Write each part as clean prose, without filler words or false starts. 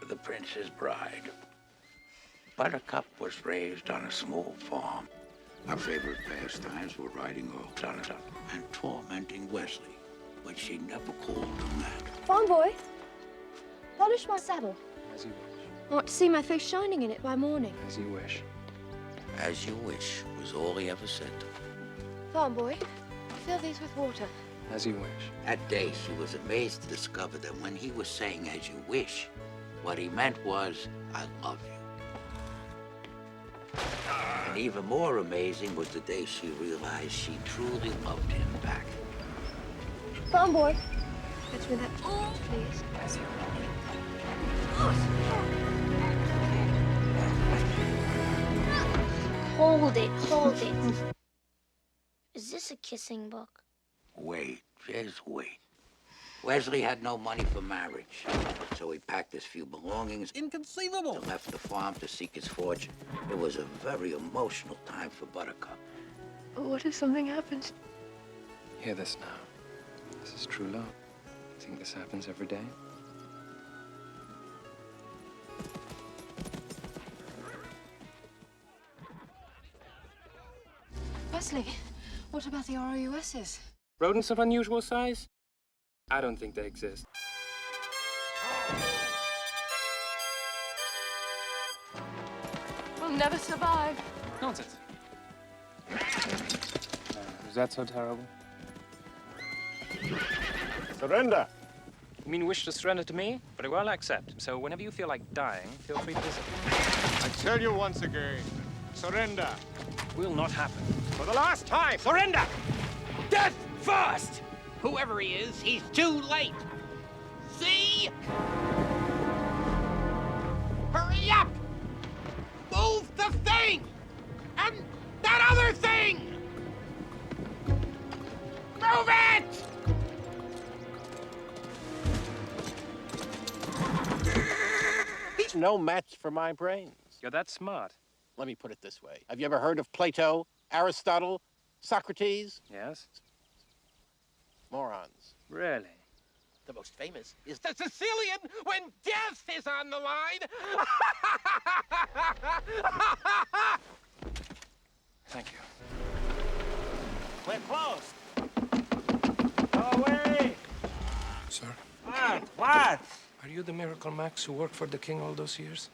the prince's bride. Buttercup was raised on a small farm. Our favorite pastimes were riding off and tormenting Wesley, but she never called him that. Farm boy, polish my saddle. As you wish. I want to see my face shining in it by morning. As you wish. As you wish was all he ever said. Farm boy, fill these with water. As you wish. That day, she was amazed to discover that when he was saying, as you wish, what he meant was, I love you. And even more amazing was the day she realized she truly loved him back. Farm boy, fetch me that, please. As you wish. Hold it, hold it. Is this a kissing book? Wait, just wait. Wesley had no money for marriage, so he packed his few belongings. Inconceivable! And left the farm to seek his fortune. It was a very emotional time for Buttercup. What if something happens? Hear this now. This is true love. You think this happens every day? Wesley, what about the ROUSs? Rodents of unusual size? I don't think they exist. We'll never survive. Nonsense. Is that so terrible? Surrender! You mean wish to surrender to me? Very well, I accept. So whenever you feel like dying, feel free to visit. I tell you once again, surrender. Will not happen. For the last time, surrender! Death first! Whoever he is, he's too late. See? Hurry up! Move the thing! And that other thing! Move it! He's no match for my brains. You're that smart. Let me put it this way. Have you ever heard of Plato, Aristotle, Socrates? Yes? Morons. Really? The most famous is the Sicilian when death is on the line. Thank you. We're closed. Go away. Sir? What? Are you the Miracle Max who worked for the king all those years?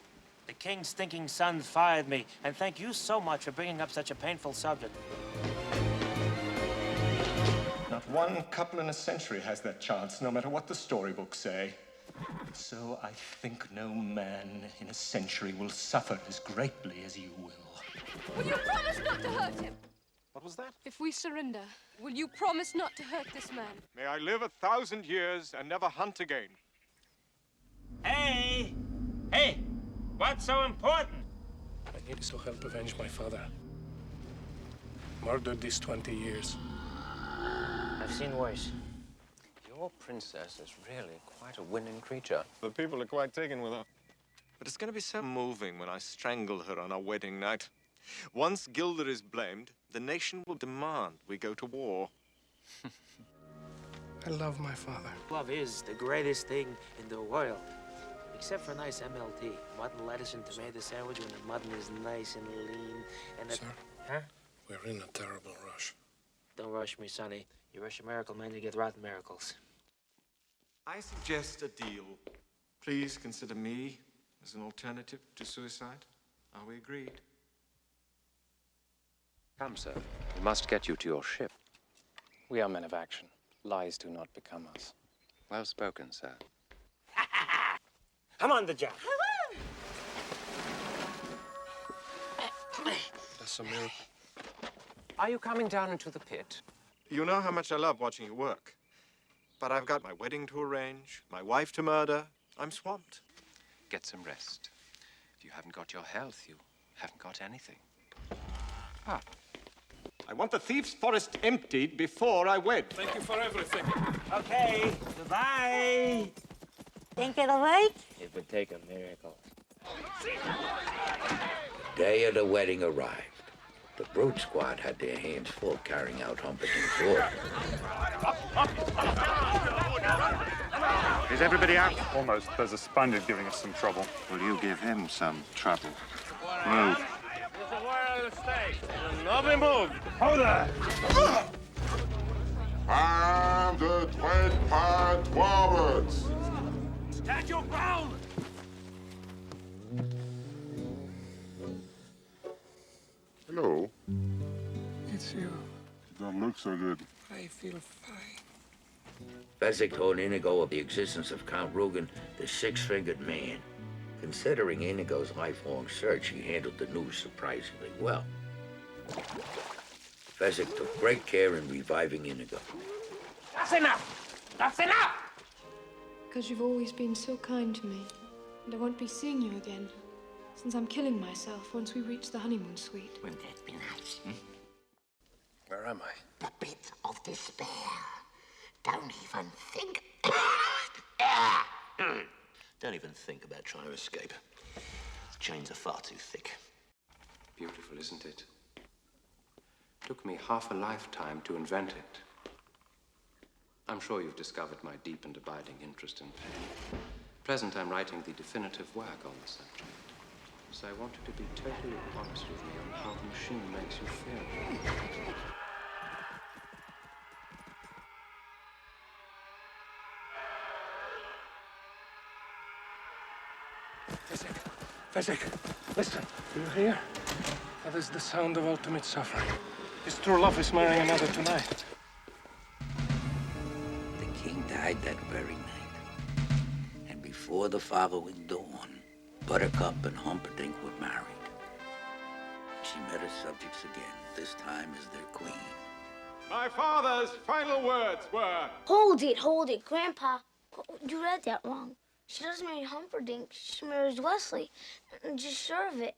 The king's stinking son fired me, and thank you so much for bringing up such a painful subject. Not one couple in a century has that chance, no matter what the storybooks say. So I think no man in a century will suffer as greatly as you will. Will you promise not to hurt him? What was that? If we surrender, will you promise not to hurt this man? May I live 1,000 years and never hunt again. Hey! Hey! What's so important? I need to help avenge my father. Murdered these 20 years. I've seen worse. Your princess is really quite a winning creature. The people are quite taken with her. But it's going to be so moving when I strangle her on our wedding night. Once Gilder is blamed, the nation will demand we go to war. I love my father. Love is the greatest thing in the world. Except for a nice MLT. Mutton, lettuce, and tomato sandwich when the mutton is nice and lean. And Sir? Huh? We're in a terrible rush. Don't rush me, Sonny. You rush a miracle, man, you get rotten miracles. I suggest a deal. Please consider me as an alternative to suicide. Are we agreed? Come, sir. We must get you to your ship. We are men of action. Lies do not become us. Well spoken, sir. I'm on the job. That's a miracle. Are you coming down into the pit? You know how much I love watching you work. But I've got my wedding to arrange, my wife to murder. I'm swamped. Get some rest. If you haven't got your health, you haven't got anything. Ah. I want the Thief's Forest emptied before I wed. Thank you for everything. Okay, goodbye. Think it'll work? It would take a miracle. Day of the wedding arrived. The Brute Squad had their hands full carrying out Humperdinck's order. Is everybody out? Almost. There's a Spaniard giving us some trouble. Will you give him some trouble? Move. Nobody move! Hold there! I'm the 25 forwards. Stand your ground! Hello. It's you. Don't look so good. I feel fine. Fezzik told Inigo of the existence of Count Rugen, the six-fingered man. Considering Inigo's lifelong search, he handled the news surprisingly well. Fezzik took great care in reviving Inigo. That's enough! That's enough! Because you've always been so kind to me. And I won't be seeing you again. Since I'm killing myself once we reach the honeymoon suite. Wouldn't that be nice? Where am I? The pit of despair. Don't even think. Don't even think about trying to escape. The chains are far too thick. Beautiful, isn't it? Took me half a lifetime to invent it. I'm sure you've discovered my deep and abiding interest in pain. Present, I'm writing the definitive work on the subject. So I want you to be totally honest with me on how the machine makes you feel. Fezzik, listen. Do you hear? That is the sound of ultimate suffering. His true love is marrying another tonight. The king died that very night. And before the following dawn, Buttercup and Humperdinck were married. She met her subjects again, this time as their queen. My father's final words were... Hold it, Grandpa. You read that wrong. She doesn't marry Humperdinck. She marries Wesley. Just sure of it.